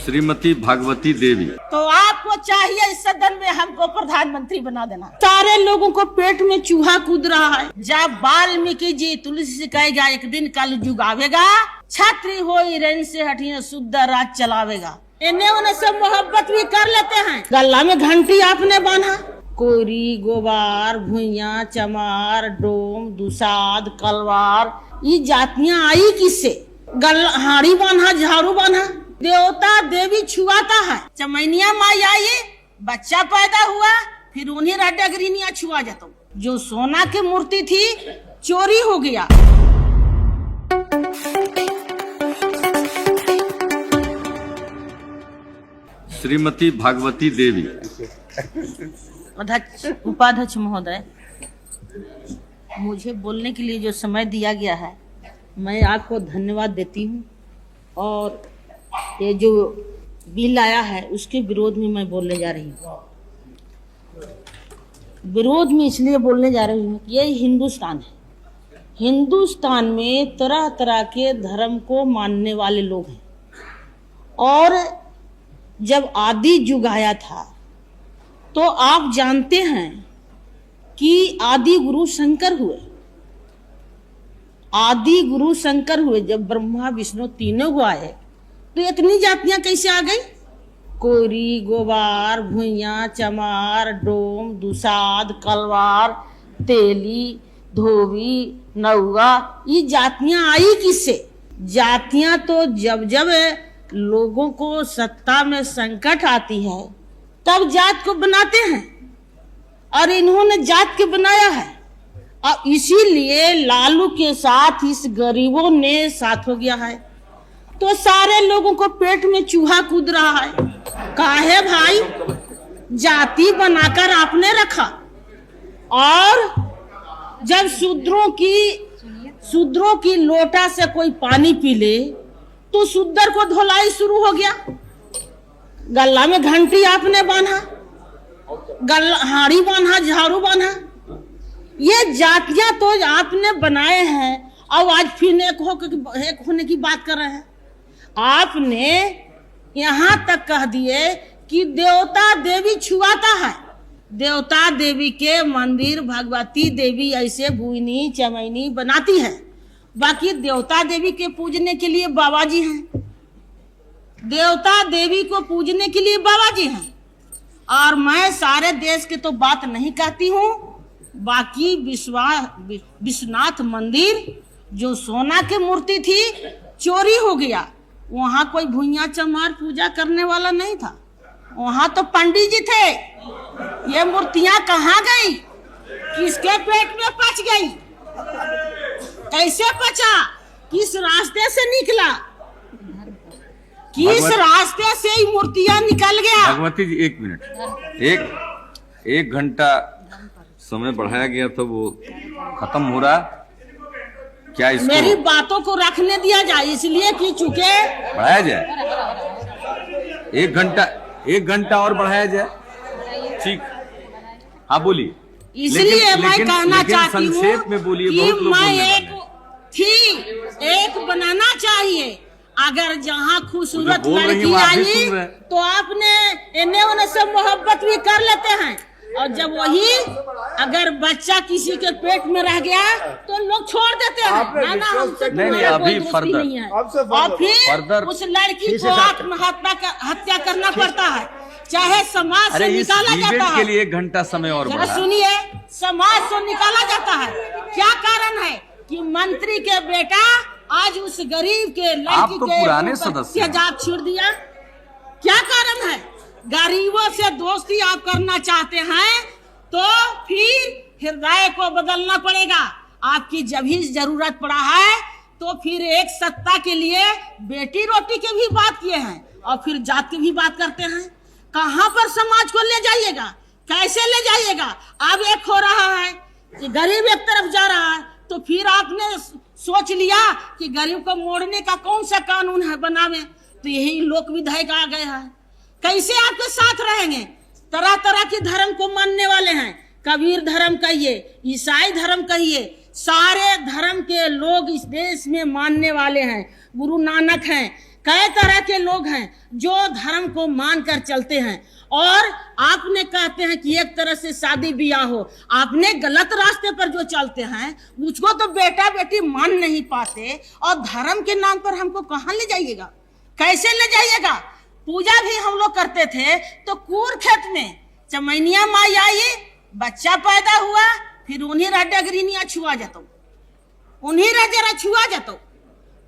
श्रीमती भागवती देवी। तो आपको चाहिए इस सदन में हमको प्रधानमंत्री बना देना। सारे लोगों को पेट में चूहा कूद रहा है। जब वाल्मीकि जी तुलसी से कहेगा एक दिन कल युग आवेगा, छात्री हो रेन से हटिए शुद्ध राज चलावेगा। इन्हें उन्हें सब मोहब्बत भी कर लेते हैं। गला में घंटी आपने बांधा, कोरी, गोबार, भुइया, चमार, डोम, दुसाद, कलवार, ये जातियां आई किससे? हाड़ी बांधा, झाड़ू बांधा, देवता देवी छुआता है। चमैनिया माई आई, बच्चा पैदा हुआ, फिर उन्हीं डगरीनिया छुआ जाता। जो सोना की मूर्ति थी चोरी हो गया। श्रीमती भागवती देवी। अध्यक्ष, उपाध्यक्ष महोदय, मुझे बोलने के लिए जो समय दिया गया है मैं आपको धन्यवाद देती हूँ। और ये जो बिल आया है उसके विरोध में मैं बोलने जा रही हूँ। विरोध में इसलिए बोलने जा रही हूँ कि ये हिंदुस्तान है। हिंदुस्तान में तरह तरह के धर्म को मानने वाले लोग हैं। और जब आदि युग आया था तो आप जानते हैं कि आदि गुरु शंकर हुए। आदि गुरु शंकर हुए जब ब्रह्मा विष्णु तीनों को आए तो इतनी जातियां कैसे आ गई? कोरी, गोबार, भुइया, चमार, डोम, दुसाद, कलवार, तेली, धोबी, नौगा, ये जातियां आई किससे? जातियां तो जब जब लोगों को सत्ता में संकट आती है तब जात को बनाते हैं। और इन्होंने जात के बनाया है। और इसीलिए लालू के साथ इस गरीबों ने साथ हो गया है। तो सारे लोगों को पेट में चूहा कूद रहा है। काहे भाई? जाति बनाकर आपने रखा। और जब शूद्रों की लोटा से कोई पानी पी ले तो शूद्र को धुलाई शुरू हो गया। गला में घंटी आपने बांधा, हाड़ी बांधा, झाड़ू बांधा। ये जातियां तो आपने बनाए हैं। और आज फिर एक होने की बात कर रहे हैं। आपने यहाँ तक कह दिए कि देवता देवी छुआता है। देवता देवी के मंदिर भगवती देवी ऐसे भुइनी चमैनी बनाती है। बाकी देवता देवी के पूजने के लिए बाबा जी हैं। देवता देवी को पूजने के लिए बाबा जी हैं। और मैं सारे देश के तो बात नहीं कहती हूँ। बाकी विश्वनाथ मंदिर जो सोना की मूर्ति थी चोरी हो गया। वहाँ कोई भुइया चमार पूजा करने वाला नहीं था। वहाँ तो पंडित जी थे। ये मूर्तियां कहाँ गई? किसके पेट में पच गई? कैसे पचा? किस रास्ते से निकला? किस रास्ते से ही मूर्तियां निकल गया? भगवती जी एक मिनट, एक घंटा समय बढ़ाया गया तो वो खत्म हो रहा। क्या इसको मेरी बातों को रखने दिया जाए इसलिए कि चूंकि बढ़ाया जाए। एक घंटा और बढ़ाया जाए। ठीक, हाँ बोलिए। इसलिए मैं कहना चाहती हूँ संक्षेप में बोलिए। कि मैं एक बनाना चाहिए। अगर जहाँ खूबसूरत लड़की आई तो आपने इन्हें उन्हें सब मोहब्बत भी कर लेते हैं। और जब वही अगर बच्चा किसी के पेट में रह गया तो लोग छोड़ देते हैं। ना हमसे नहीं, अभी फर्दर नहीं है। और फिर उस लड़की को आत्महत्या करना पड़ता है, चाहे समाज से निकाला जाता है। के लिए 1 घंटा समय और बढ़ा। सुनिए, समाज से निकाला जाता है। क्या कारण है कि मंत्री के बेटा आज उस गरीब के लड़की तो के पुराने सदस्य जात छोड़ दिया? क्या कारण है? गरीबों से दोस्ती आप करना चाहते हैं तो फिर हृदय को बदलना पड़ेगा। आपकी जब ही जरूरत पड़ा है तो फिर एक सत्ता के लिए बेटी रोटी के भी बात किए हैं और फिर जात की भी बात करते हैं। कहाँ पर समाज को ले जाइएगा? कैसे ले जाइएगा? अब एक हो रहा है कि गरीब एक तरफ जा रहा है तो फिर आपने सोच लिया कि गरीब को मोड़ने का कौन सा कानून है बनावे। तो यही लोक विधायक आ गए हैं। कैसे आपके साथ रहेंगे? तरह तरह के धर्म को मानने वाले हैं। कबीर धर्म कहिए, ईसाई धर्म कहिए, सारे धर्म के लोग इस देश में मानने वाले हैं। गुरु नानक हैं, कई तरह के लोग हैं जो धर्म को मानकर चलते हैं, और आपने कहते हैं कि एक तरह से शादी ब्याह हो, आपने गलत रास्ते पर जो चलते हैं मुझको तो बेटा बेटी मान नहीं पाते, और धर्म के नाम पर हमको कहाँ ले जाइएगा, कैसे ले जाइएगा। पूजा भी हम लोग करते थे तो कूर खेत में चमैनिया माई आई, बच्चा पैदा हुआ, फिर उन्हीं डगरीनिया छुआ जाता, उन्हीं जरा छुआ जाता।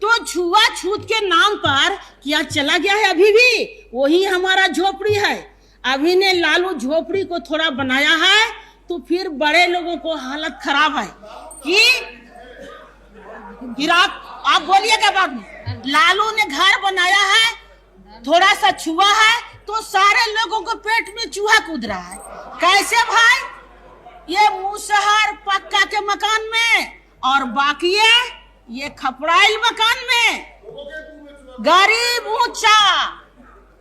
तो छुआ छूत के नाम पर क्या चला गया है, अभी भी वही हमारा झोपड़ी है। अभी ने लालू झोपड़ी को थोड़ा बनाया है तो फिर बड़े लोगों को हालत खराब है कि फिर आप बोलिएगा बाद में, लालू ने घर बनाया है, थोड़ा सा छुआ है तो सारे लोगों को पेट में चूहा कूद रहा है। कैसे भाई, ये मुसहर पक्का के मकान में और बाकी ये खपड़ाइल मकान में, गरीब ऊंचा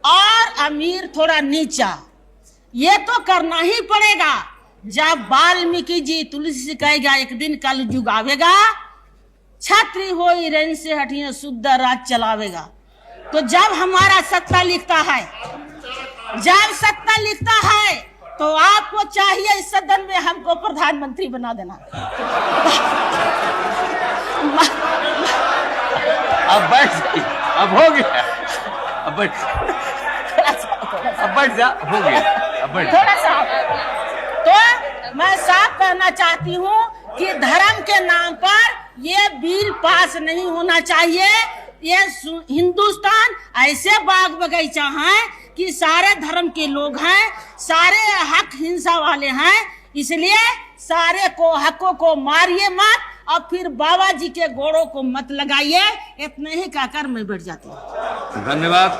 और अमीर थोड़ा नीचा। ये तो करना ही पड़ेगा। जब वाल्मीकि जी तुलसी से कहेगा एक दिन कल युग आवेगा, छत्री होई रेन से हटिए शुद्ध राज चलावेगा। तो जब हमारा सत्ता लिखता है, जब सत्ता लिखता है तो आपको चाहिए इस सदन में हमको प्रधानमंत्री बना देना। अब बैठ, अब हो गया, अब बैठ, अब बैठ जा, हो गया, अब बैठ थोड़ा सा। तो मैं साफ कहना चाहती हूँ कि धर्म के नाम पर ये बिल पास नहीं होना चाहिए। ये हिंदुस्तान ऐसे बाग बगीचा है कि सारे धर्म के लोग हैं, सारे हक हिंसा वाले हैं, इसलिए सारे को हकों को मारिए मत और फिर बाबा जी के गोड़ों को मत लगाइए। इतने ही कहकर मैं बैठ जाती हूँ। धन्यवाद।